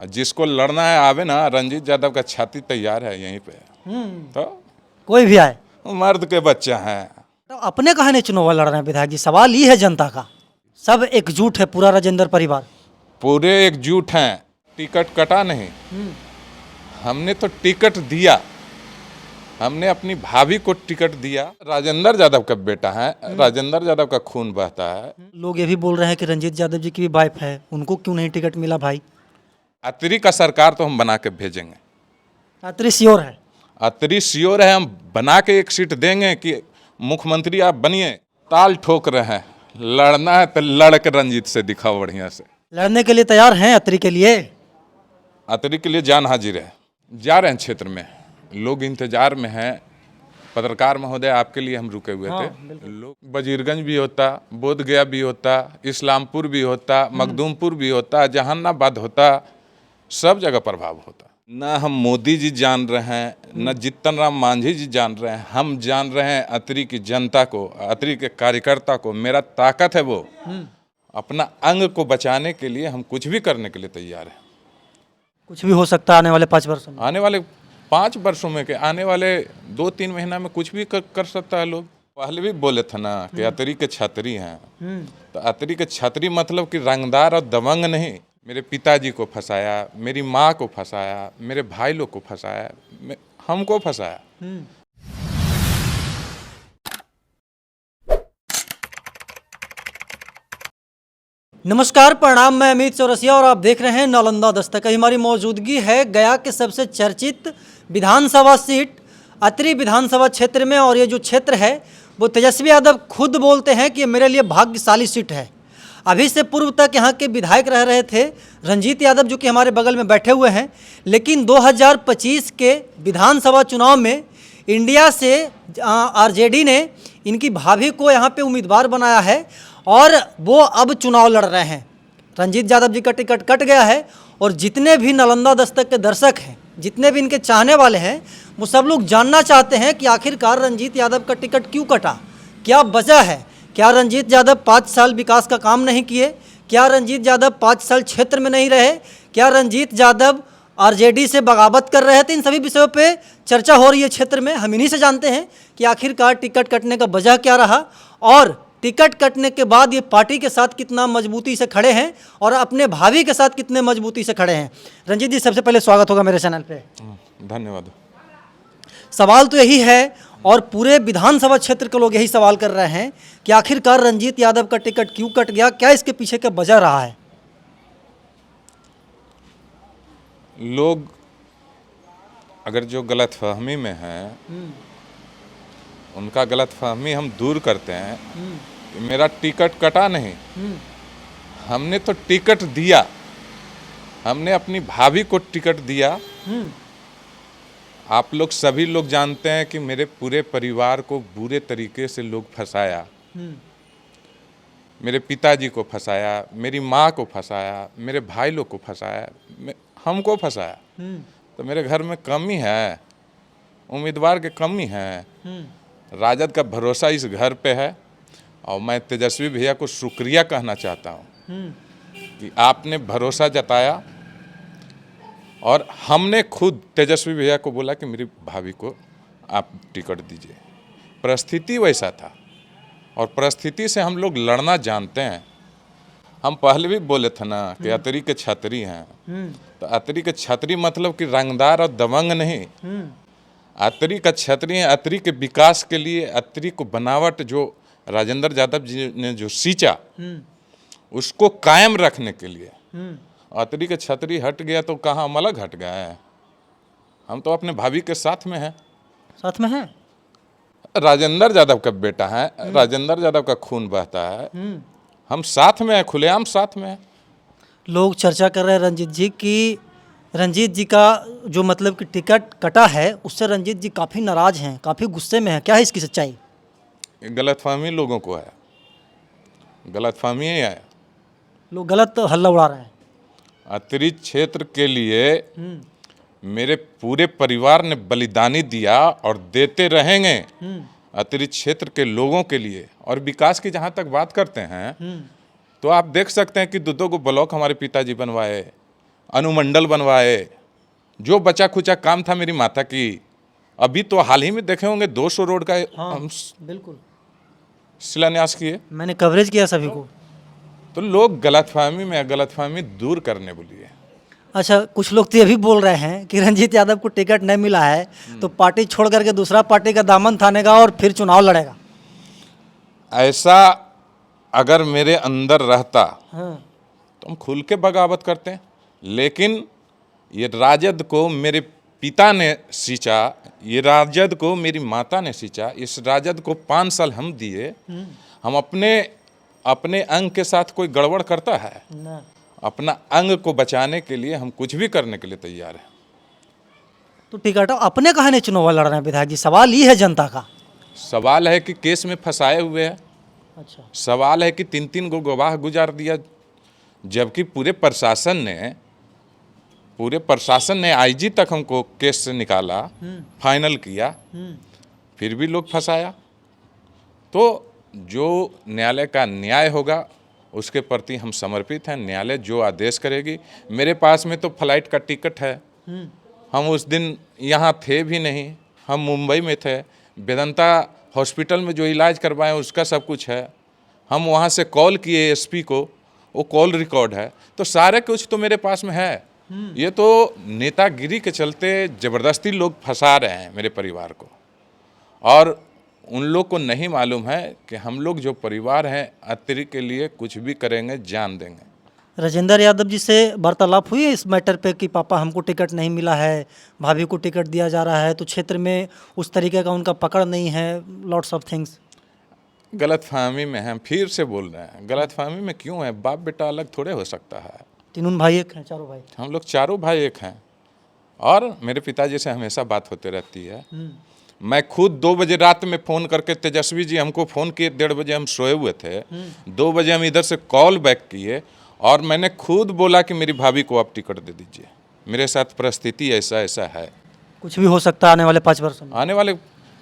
जिसको लड़ना है आवे ना, रंजीत यादव का छाती तैयार है यहीं पे। तो कोई भी आए मर्द के बच्चे हैं। तो अपने कहा नहीं चुनाव लड़ रहे हैं विधायक जी। सवाल ये है जनता का, सब एकजुट है पूरा राजेंद्र परिवार। पूरे एकजुट हैं। टिकट कटा नहीं, हमने तो टिकट दिया। हमने अपनी भाभी को टिकट दिया। राजेंद्र यादव का बेटा है, राजेंद्र यादव का खून बहता है। लोग ये भी बोल रहे हैं कि रंजीत यादव जी की भी वाइफ है, उनको क्यों नहीं टिकट मिला भाई? अतरी का सरकार तो हम बना के भेजेंगे। अतरी श्योर है? अतरी श्योर है, हम बना के एक सीट देंगे कि मुख्यमंत्री आप बनिए। ताल ठोक रहे हैं, लड़ना है तो लड़ के रंजीत से दिखाओ बढ़िया से। लड़ने के लिए तैयार हैं अतरी के लिए? अतरी के लिए जान हाजिर है। जा रहे हैं क्षेत्र में, लोग इंतजार में हैं। पत्रकार महोदय आपके लिए हम रुके हुए थे। लोग वजीरगंज भी होता, बोधगया भी होता, इस्लामपुर भी होता, मखदूमपुर भी होता, जहानाबाद होता, सब जगह प्रभाव होता। न हम मोदी जी जान रहे हैं, न जीतन राम मांझी जी जान रहे हैं। हम जान रहे हैं अतरी की जनता को, अतरी के कार्यकर्ता को। मेरा ताकत है वो, अपना अंग को बचाने के लिए हम कुछ भी करने के लिए तैयार हैं। कुछ भी हो सकता है आने वाले 5 वर्षों में। आने वाले 5 वर्षों में के आने वाले 2-3 महीना में कुछ भी कर सकता है लोग। पहले भी बोले थे ना कि अतरी के छतरी हैं। तो अतरी के छतरी मतलब कि रंगदार और दबंग नहीं। मेरे पिताजी को फंसाया, मेरी माँ को फंसाया, मेरे भाई लोग को फंसाया, हमको फंसाया। नमस्कार, प्रणाम। मैं अमित चौरसिया और आप देख रहे हैं नालंदा दस्तक। हमारी मौजूदगी है गया के सबसे चर्चित विधानसभा सीट अतरी विधानसभा क्षेत्र में। और ये जो क्षेत्र है वो तेजस्वी यादव खुद बोलते हैं कि ये मेरे लिए भाग्यशाली सीट है। अभी से पूर्व तक यहाँ के विधायक रह रहे थे रंजीत यादव, जो कि हमारे बगल में बैठे हुए हैं। लेकिन 2025 के विधानसभा चुनाव में इंडिया से आरजेडी ने इनकी भाभी को यहाँ पे उम्मीदवार बनाया है और वो अब चुनाव लड़ रहे हैं। रंजीत यादव जी का टिकट कट गया है और जितने भी नालंदा दस्तक के दर्शक हैं, जितने भी इनके चाहने वाले हैं, वो सब लोग जानना चाहते हैं कि आखिरकार रंजीत यादव का टिकट क्यों कटा, क्या वजह है। क्या रंजीत यादव 5 साल विकास का काम नहीं किए? क्या रंजीत यादव 5 साल क्षेत्र में नहीं रहे? क्या रंजीत यादव आरजेडी से बगावत कर रहे थे? इन सभी विषयों पे चर्चा हो रही है क्षेत्र में। हम इन्हीं से जानते हैं कि आखिरकार टिकट कटने का वजह क्या रहा और टिकट कटने के बाद ये पार्टी के साथ कितना मजबूती से खड़े हैं और अपने भावी के साथ कितने मजबूती से खड़े हैं। रंजीत जी, सबसे पहले स्वागत होगा मेरे चैनल पे। धन्यवाद। सवाल तो यही है और पूरे विधानसभा क्षेत्र के लोग यही सवाल कर रहे हैं कि आखिरकार रंजीत यादव का टिकट क्यों कट गया, क्या इसके पीछे का वजह रहा है? लोग अगर जो गलतफहमी में हैं, उनका गलतफहमी हम दूर करते हैं कि मेरा टिकट कटा नहीं, हमने तो टिकट दिया। हमने अपनी भाभी को टिकट दिया। आप लोग सभी लोग जानते हैं कि मेरे पूरे परिवार को बुरे तरीके से लोग फंसाया। मेरे पिताजी को फंसाया, मेरी माँ को फंसाया, मेरे भाई लोग को फंसाया, हमको फंसाया। तो मेरे घर में कमी है, उम्मीदवार की कमी है। राजद का भरोसा इस घर पे है और मैं तेजस्वी भैया को शुक्रिया कहना चाहता हूँ कि आपने भरोसा जताया और हमने खुद तेजस्वी भैया को बोला कि मेरी भाभी को आप टिकट दीजिए। परिस्थिति वैसा था और परिस्थिति से हम लोग लड़ना जानते हैं। हम पहले भी बोले थे ना कि अतरी के छतरी हैं। तो अतरी के छतरी मतलब कि रंगदार और दबंग नहीं। अतरी का छतरी है। अतरी के विकास के लिए, अतरी को बनावट जो राजेंद्र यादव जी ने जो सींचा, उसको कायम रखने के लिए। अतरी के छतरी हट गया तो कहाँ हम अलग हट गए हैं? हम तो अपने भाभी के साथ में हैं। साथ में है? राजेंद्र यादव का बेटा है, राजेंद्र यादव का खून बहता है। हम साथ में हैं, खुलेआम साथ में हैं। लोग चर्चा कर रहे हैं रंजीत जी की रंजीत जी का जो मतलब कि टिकट कटा है उससे रंजीत जी काफ़ी नाराज हैं, काफ़ी गुस्से में हैं। क्या है इसकी सच्चाई? गलतफहमी लोगों को है, गलतफहमी ही है। लोग गलत हल्ला उड़ा रहे हैं। अतरी क्षेत्र के लिए मेरे पूरे परिवार ने बलिदानी दिया और देते रहेंगे अतरी क्षेत्र के लोगों के लिए। और विकास की जहाँ तक बात करते हैं तो आप देख सकते हैं कि 2 ब्लॉक हमारे पिताजी बनवाए अनुमंडल बनवाए, जो बचा खुचा काम था मेरी माता की। अभी तो हाल ही में देखे होंगे 200 रोड का हाँ, हम बिल्कुल शिलान्यास किए। मैंने कवरेज किया सभी को। तो लोग गलतफहमी दूर करने बोलिए। अच्छा, कुछ लोग तो ये भी बोल रहे हैं कि रंजीत यादव को टिकट नहीं मिला है तो पार्टी छोड़ करके दूसरा पार्टी का दामन थानेगा और फिर चुनाव लड़ेगा। ऐसा अगर मेरे अंदर रहता हाँ, तो हम खुल के बगावत करते हैं, लेकिन ये राजद को मेरे पिता ने सींचा, ये राजद को मेरी माता ने सींचा, इस राजद को 5 साल हम दिए। हम अपने अंग के साथ कोई गड़बड़ करता है? ना। अपना अंग को बचाने के लिए हम कुछ भी करने के लिए तैयार हैं। तो टिकट अपने कहा नहीं चुनाव लड़ रहे हैं विधायक जी, सवाल ये है जनता का। सवाल है कि केस में फंसाए हुए हैं, अच्छा, सवाल है कि 3-3 गो गवाह गुजार दिया, जबकि पूरे प्रशासन ने आईजी तक हमको केस से निकाला, फाइनल किया, फिर भी लोग फंसाया। तो जो न्यायालय का न्याय होगा उसके प्रति हम समर्पित हैं। न्यायालय जो आदेश करेगी। मेरे पास में तो फ्लाइट का टिकट है, हम उस दिन यहाँ थे भी नहीं, हम मुंबई में थे। वेदांता हॉस्पिटल में जो इलाज करवाएं उसका सब कुछ है। हम वहाँ से कॉल किए एसपी को, वो कॉल रिकॉर्ड है। तो सारे कुछ तो मेरे पास में है। ये तो नेतागिरी के चलते ज़बरदस्ती लोग फंसा रहे हैं मेरे परिवार को, और उन लोग को नहीं मालूम है कि हम लोग जो परिवार हैं अतिरी के लिए कुछ भी करेंगे, जान देंगे। राजेंद्र यादव जी से वार्तालाप हुई है इस मैटर पे कि पापा हमको टिकट नहीं मिला है, भाभी को टिकट दिया जा रहा है, तो क्षेत्र में उस तरीके का उनका पकड़ नहीं है, लॉट्स ऑफ थिंग्स। गलतफहमी में हैं, फिर से बोल रहे हैं। गलतफहमी में क्यों है? बाप बेटा अलग थोड़े हो सकता है। तीनों भाई एक हैं, चारों भाई। हम लोग चारों भाई एक हैं, और मेरे पिताजी से हमेशा बात होते रहती है। मैं खुद 2 बजे रात में फ़ोन करके, तेजस्वी जी हमको फ़ोन किए, 1:30 बजे हम सोए हुए थे, 2 बजे हम इधर से कॉल बैक किए, और मैंने खुद बोला कि मेरी भाभी को आप टिकट दे दीजिए, मेरे साथ परिस्थिति ऐसा ऐसा है। कुछ भी हो सकता है आने वाले 5 वर्षों में। आने वाले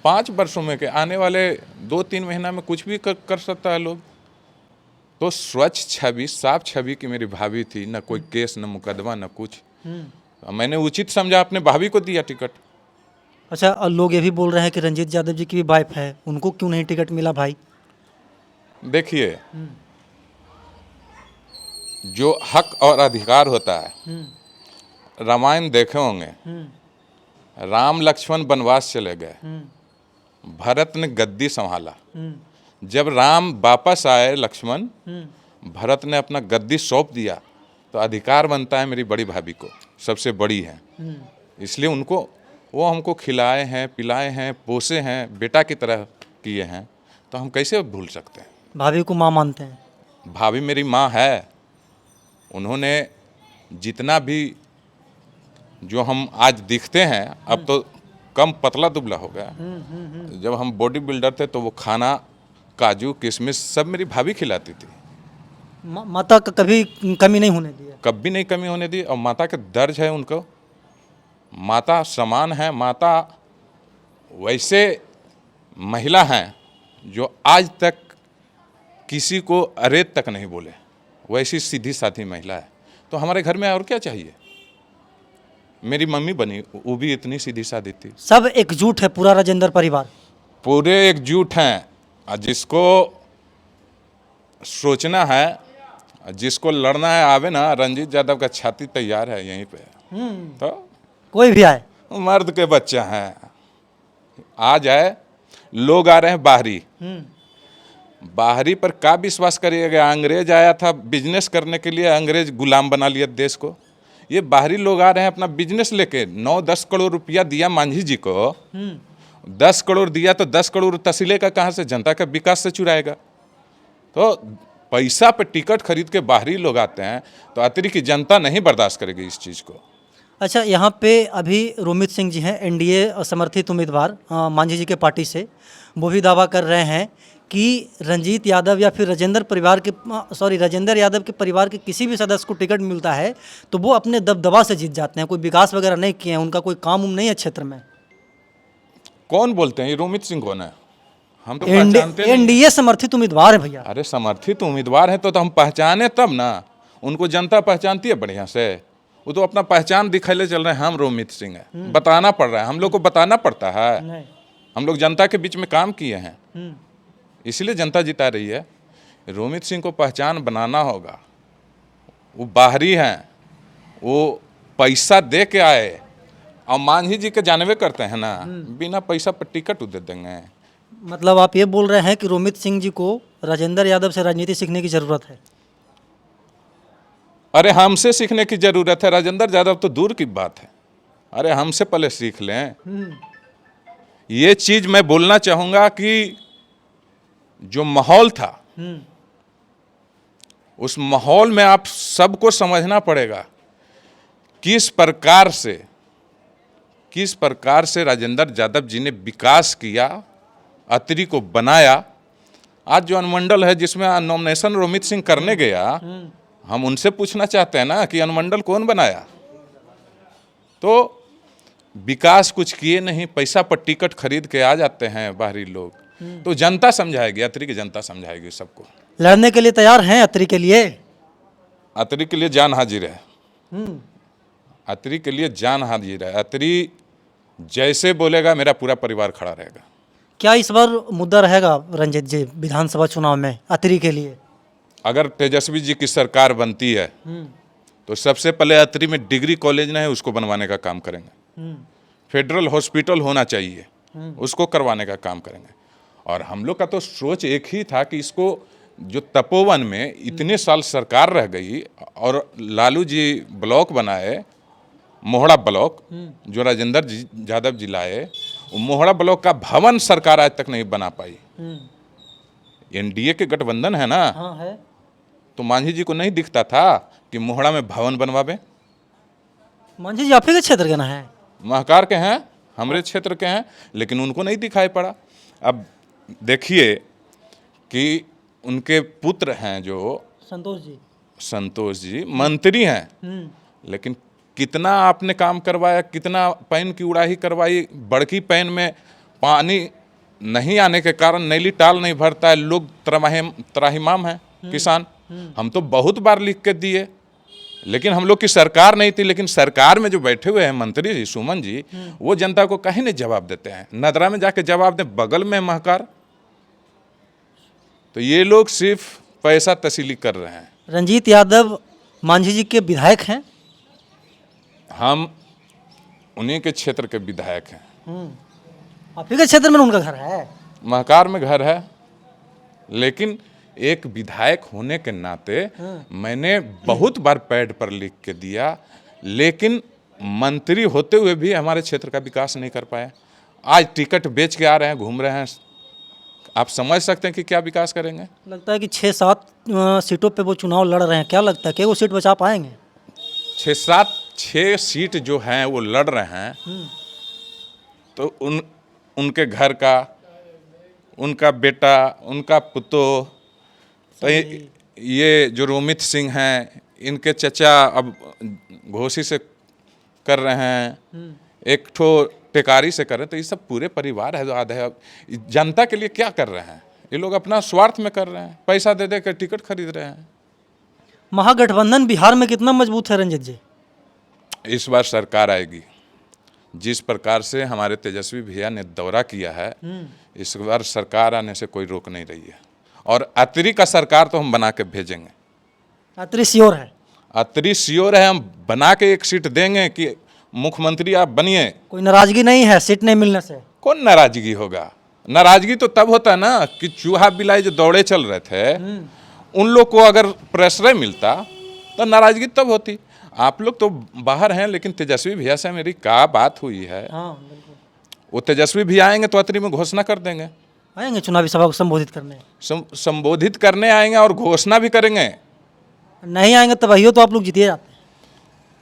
5 वर्षों में, के आने वाले 2-3 महीना में कुछ भी कर सकता है लोग। तो स्वच्छ छवि, साफ छवि की मेरी भाभी थी, न कोई केस, न मुकदमा, न कुछ। मैंने उचित समझा, अपने भाभी को दिया टिकट। अच्छा, और लोग ये भी बोल रहे हैं कि रंजीत यादव जी की भी वाइफ है, उनको क्यों नहीं टिकट मिला भाई? देखिए, जो हक और अधिकार होता है, रामायण देखे होंगे, राम लक्ष्मण वनवास चले गए, भरत ने गद्दी संभाला। जब राम वापस आए लक्ष्मण, भरत ने अपना गद्दी सौंप दिया, तो अधिकार बनता है मेरी बड़ी भाभी को, सबसे बड़ी है, इसलिए उनको, वो हमको खिलाए हैं, पिलाए हैं, पोसे हैं, बेटा की तरह किए हैं, तो हम कैसे भूल सकते हैं? भाभी को माँ मानते हैं? भाभी मेरी माँ है। उन्होंने जितना भी, जो हम आज दिखते हैं, अब तो कम पतला दुबला हो गया, जब हम बॉडी बिल्डर थे तो वो खाना, काजू किशमिश सब मेरी भाभी खिलाती थी। माता का कभी कमी नहीं होने दी है? कभी नहीं कमी होने दी, और माता के दर्ज है उनको। माता समान है। माता वैसे महिला हैं जो आज तक किसी को अरे तक नहीं बोले, वैसी सीधी साधी महिला है। तो हमारे घर में और क्या चाहिए? मेरी मम्मी बनी, वो भी इतनी सीधी साधी थी। सब एकजुट है पूरा राजेंद्र परिवार? पूरे एकजुट हैं, और जिसको सोचना है, जिसको लड़ना है, आवे ना, रंजीत यादव का छाती तैयार है यहीं पे। तो कोई भी आए, मर्द के बच्चा हैं, आ जाए। लोग आ रहे हैं बाहरी, बाहरी पर क्या विश्वास करिएगा? अंग्रेज आया था बिजनेस करने के लिए, अंग्रेज गुलाम बना लिया देश को। ये बाहरी लोग आ रहे हैं अपना बिजनेस लेके। 9-10 करोड़ रुपया दिया मांझी जी को, 10 करोड़ दिया, तो 10 करोड़ तसीले का कहाँ से? जनता का विकास से चुराएगा। तो पैसा पे टिकट खरीद के बाहरी लोग आते हैं, तो अतिरिक्त की जनता नहीं बर्दाश्त करेगी इस चीज़ को। अच्छा, यहाँ पे अभी रोमित सिंह जी हैं, एनडीए समर्थित उम्मीदवार मांझी जी के पार्टी से, वो भी दावा कर रहे हैं कि रंजीत यादव या फिर राजेंद्र यादव के परिवार के किसी भी सदस्य को टिकट मिलता है तो वो अपने दबदबा से जीत जाते हैं, कोई विकास वगैरह नहीं किए हैं, उनका कोई काम नहीं है क्षेत्र में। कौन बोलते हैं? ये रोमित सिंह कौन है? हम तो पहचानते नहीं। एनडीए समर्थित उम्मीदवार है भैया। अरे समर्थित उम्मीदवार है तो हम पहचाने तब ना, उनको जनता पहचानती है बढ़िया से। वो तो अपना पहचान दिखाने चल रहे हैं, हम रोमित सिंह है, बताना पड़ रहा है, हम लोग को बताना पड़ता है। नहीं। हम लोग जनता के बीच में काम किए हैं, हम्म, इसलिए जनता जिता रही है। रोमित सिंह को पहचान बनाना होगा। वो बाहरी हैं, वो पैसा दे के आए, और मांझी जी के जानवे करते हैं ना, बिना पैसा पर टिकट दे देंगे। मतलब आप ये बोल रहे हैं कि रोमित सिंह जी को राजेंद्र यादव से राजनीति सीखने की ज़रूरत है। अरे हमसे सीखने की जरूरत है, राजेंद्र यादव तो दूर की बात है। अरे हमसे पहले सीख लें। ये चीज मैं बोलना चाहूंगा कि जो माहौल था, उस माहौल में आप सबको समझना पड़ेगा किस प्रकार से राजेंद्र यादव जी ने विकास किया, अतरी को बनाया। आज जो अनुमंडल है जिसमें नॉमिनेशन रोमित सिंह करने गया, हम उनसे पूछना चाहते हैं ना कि अनुमंडल कौन बनाया। तो विकास कुछ किए नहीं, पैसा पर टिकट खरीद के आ जाते हैं बाहरी लोग। तो जनता समझाएगी, अतरी की जनता समझाएगी सबको। लड़ने के लिए तैयार हैं अतरी के लिए? अतरी के लिए जान हाजिर है, अतरी के लिए जान हाजिर है। अतरी जैसे बोलेगा मेरा पूरा परिवार खड़ा रहेगा। क्या इस बार मुद्दा रहेगा रंजीत जी विधानसभा चुनाव में अतरी के लिए? अगर तेजस्वी जी की सरकार बनती है तो सबसे पहले अतरी में डिग्री कॉलेज नहीं है, उसको बनवाने का काम करेंगे। फेडरल हॉस्पिटल होना चाहिए, उसको करवाने का काम करेंगे। और हम लोग का तो सोच एक ही था कि इसको, जो तपोवन में इतने साल सरकार रह गई और लालू जी ब्लॉक बनाए, मोहड़ा ब्लॉक जो राजेंद्र यादव जी लाए, वो मोहड़ा ब्लॉक का भवन सरकार आज तक नहीं बना पाई। एनडीए के गठबंधन है ना, हाँ है। तो मांझी जी को नहीं दिखता था कि मोहड़ा में भवन बनवावे। मांझी जी आप ही के क्षेत्र के ना है? महकार के हैं, हमारे क्षेत्र के हैं, लेकिन उनको नहीं दिखाई पड़ा। अब देखिए कि उनके पुत्र हैं जो संतोष जी मंत्री हैं, लेकिन कितना आपने काम करवाया, कितना पैन की उड़ाही करवाई। बड़की पैन में पानी नहीं आने के कारण नैली टाल नहीं भरता है, लोग त्राहिमाम हैं किसान। हम तो बहुत बार लिख के दिए, लेकिन हम लोग की सरकार नहीं थी। लेकिन सरकार में जो बैठे हुए हैं मंत्री जी, सुमन जी, वो जनता को कहीं नहीं जवाब देते हैं। नदरा में जाके जवाब दें, बगल में महकार। तो ये लोग सिर्फ पैसा तसीली कर रहे हैं। रंजीत यादव मांझी जी के विधायक हैं? हम उन्हीं के क्षेत्र के विधायक हैं। आप ही के क्षेत्र में उनका घर है? महकार में घर है, लेकिन एक विधायक होने के नाते मैंने बहुत बार पैड पर लिख के दिया, लेकिन मंत्री होते हुए भी हमारे क्षेत्र का विकास नहीं कर पाए। आज टिकट बेच के आ रहे हैं, घूम रहे हैं। आप समझ सकते हैं कि क्या विकास करेंगे। लगता है कि 6-7 सीटों पे वो चुनाव लड़ रहे हैं। क्या लगता है कि वो सीट बचा पाएंगे? 6 सीट जो हैं वो लड़ रहे हैं, तो उनके घर का, उनका बेटा, उनका पुतो, तो ये जो रोमित सिंह हैं, इनके चचा अब घोसी से कर रहे हैं, एक ठो टेकारी से कर रहे हैं। तो ये सब पूरे परिवार है जो आधे जनता के लिए क्या कर रहे हैं। ये लोग अपना स्वार्थ में कर रहे हैं, पैसा दे दे कर टिकट खरीद रहे हैं। महागठबंधन बिहार में कितना मजबूत है रंजीत जी? इस बार सरकार आएगी। जिस प्रकार से हमारे तेजस्वी भैया ने दौरा किया है, इस बार सरकार आने से कोई रोक नहीं रही है। और अतरी का सरकार तो हम बना के भेजेंगे। अतरी श्योर है? अतरी श्योर है, हम बना के एक सीट देंगे कि मुख्यमंत्री आप बनिए। कोई नाराजगी नहीं है सीट नहीं मिलने से? कौन नाराजगी होगा? नाराजगी तो तब होता है ना कि चूहा बिलाई जो दौड़े चल रहे थे, उन लोग को अगर प्रेशर मिलता तो नाराजगी तब होती। आप लोग तो बाहर हैं, लेकिन तेजस्वी भैया से मेरी क्या बात हुई है। हाँ बिल्कुल। वो तेजस्वी भी आएंगे तो अतरी में घोषणा कर देंगे। आएंगे चुनावी सभा को संबोधित करने? संबोधित करने आएंगे और घोषणा भी करेंगे। नहीं आएंगे तो वही हो, तो आप लोग जीतिए जाते हैं।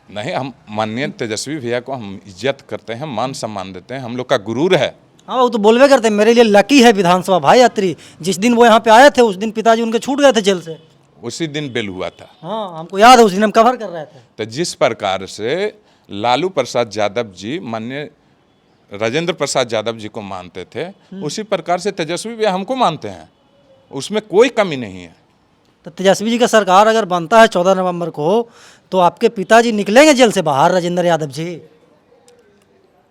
नहीं, हम माननीय तेजस्वी भैया को हम इज्जत करते हैं, मान सम्मान देते हैं, हम लोग का गुरूर है। हाँ वो तो बोलवे करते हैं, मेरे लिए लकी है विधानसभा भाई अतरी। जिस दिन वो यहाँ पे आए थे उस दिन पिताजी उनके छूट गए थे जेल से। उसी दिन बेल हुआ था। हाँ हमको याद है, उस दिन हम कवर कर रहे थे। तो जिस प्रकार से लालू प्रसाद यादव जी माननीय राजेंद्र प्रसाद यादव जी को मानते थे, उसी प्रकार से तेजस्वी भैया हमको मानते हैं। उसमें कोई कमी नहीं है। तो तेजस्वी जी का सरकार अगर बनता है 14 नवंबर को, तो आपके पिताजी निकलेंगे जेल से बाहर, राजेंद्र यादव जी?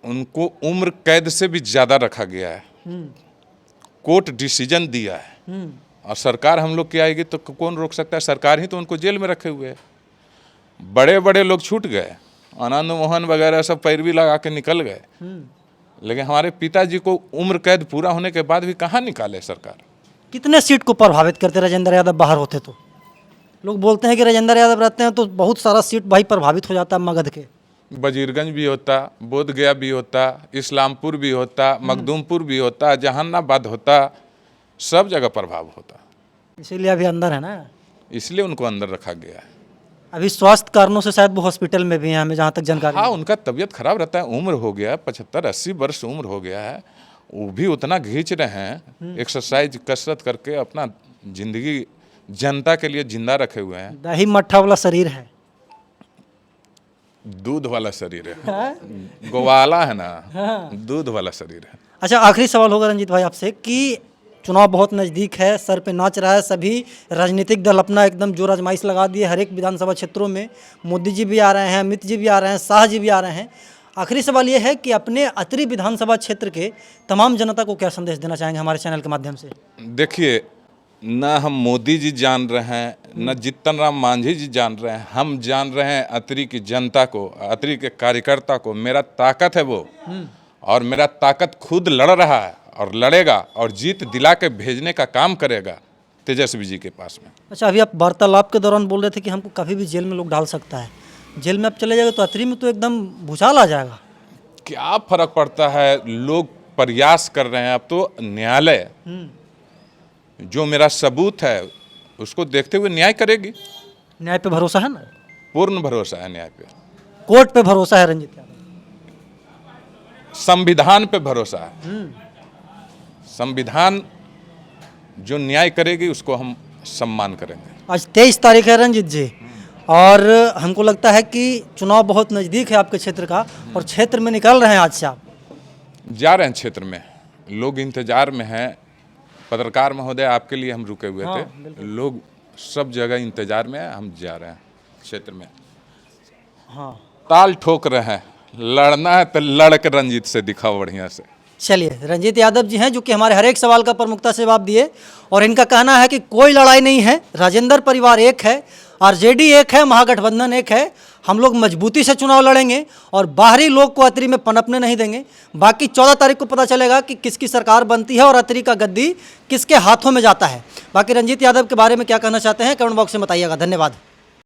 उनको उम्र कैद से भी ज़्यादा रखा गया है, कोर्ट डिसीजन दिया है, और सरकार हम लोग की आएगी तो कौन रोक सकता है? सरकार ही तो उनको जेल में रखे हुए है। बड़े बड़े लोग छूट गए, आनंद मोहन वगैरह सब पैरवी लगा के निकल गए, लेकिन हमारे पिताजी को उम्र कैद पूरा होने के बाद भी कहाँ निकाले सरकार? कितने सीट को प्रभावित करते राजेंद्र यादव बाहर होते तो? लोग बोलते हैं कि राजेंद्र यादव रहते हैं तो बहुत सारा सीट भाई प्रभावित हो जाता है मगध के। वजीरगंज भी होता, बोधगया भी होता, इस्लामपुर भी होता, मखदूमपुर भी होता, जहानाबाद होता, सब जगह प्रभाव होता। इसीलिए अभी अंदर है ना, इसलिए उनको अंदर रखा गया है। अभी स्वास्थ्य कारणों से शायद वो हॉस्पिटल में भी हैं, हमें जहाँ तक जानकारी हाँ, उनका तबीयत खराब रहता है, उम्र हो गया है, 75-80 वर्ष उम्र हो गया है, वो भी उतना घींच रहे हैं, एक्सरसाइज कसरत करके अपना जिंदगी जनता के लिए जिंदा रखे हुए हैं। दही मट्ठा वाला शरीर है, दूध वाला शरीर है, गोवाला है ना, दूध वाला शरीर है। अच्छा, आखिरी सवाल होगा रंजीत भाई आपसे कि चुनाव बहुत नज़दीक है, सर पे नाच रहा है, सभी राजनीतिक दल अपना एकदम जोर आजमाइश लगा दिए हर एक विधानसभा क्षेत्रों में। मोदी जी भी आ रहे हैं, अमित जी भी आ रहे हैं, शाह जी भी आ रहे हैं। आखिरी सवाल ये है कि अपने अतरी विधानसभा क्षेत्र के तमाम जनता को क्या संदेश देना चाहेंगे हमारे चैनल के माध्यम से? देखिए, न हम मोदी जी जान रहे हैं, न जीतन राम मांझी जी जान रहे हैं, हम जान रहे हैं अतरी की जनता को, अतरी के कार्यकर्ता को। मेरा ताकत है वो, और मेरा ताकत खुद लड़ रहा है और लड़ेगा और जीत दिला के भेजने का काम करेगा तेजस्वी जी के पास में। अच्छा, अभी आप वार्तालाप के दौरान बोल रहे थे कि हमको कभी भी जेल में लोग डाल सकता है, जेल में आप चले जाएगा तो अतरी में तो एकदम भूचाल आ जाएगा। क्या फर्क पड़ता है? लोग प्रयास कर रहे हैं, अब तो न्यायालय जो मेरा सबूत है उसको देखते हुए न्याय करेगी। न्याय पे भरोसा है ना? पूर्ण भरोसा है न्याय पे। कोर्ट पे भरोसा है रंजीत यादव? संविधान पे भरोसा है। संविधान जो न्याय करेगी उसको हम सम्मान करेंगे। आज 23 तारीख है रंजीत जी, और हमको लगता है कि चुनाव बहुत नज़दीक है आपके क्षेत्र का, और क्षेत्र में निकल रहे हैं आज से आप। जा रहे हैं क्षेत्र में, लोग इंतजार में हैं। पत्रकार महोदय, आपके लिए हम रुके हुए थे, लोग सब जगह इंतजार में हैं, हम जा रहे हैं क्षेत्र में। हाँ, ताल ठोक रहे हैं, लड़ना है तो लड़ के रंजीत से दिखाओ बढ़िया से। चलिए, रंजीत यादव जी हैं जो कि हमारे हर एक सवाल का प्रमुखता से जवाब दिए, और इनका कहना है कि कोई लड़ाई नहीं है, राजेंद्र परिवार एक है, आरजेडी एक है, महागठबंधन एक है, हम लोग मजबूती से चुनाव लड़ेंगे और बाहरी लोग को अतरी में पनपने नहीं देंगे। बाकी 14 तारीख को पता चलेगा कि किसकी सरकार बनती है और अतरी का गद्दी किसके हाथों में जाता है। बाकी रंजीत यादव के बारे में क्या कहना चाहते हैं कमेंट बॉक्स में बताइएगा। धन्यवाद।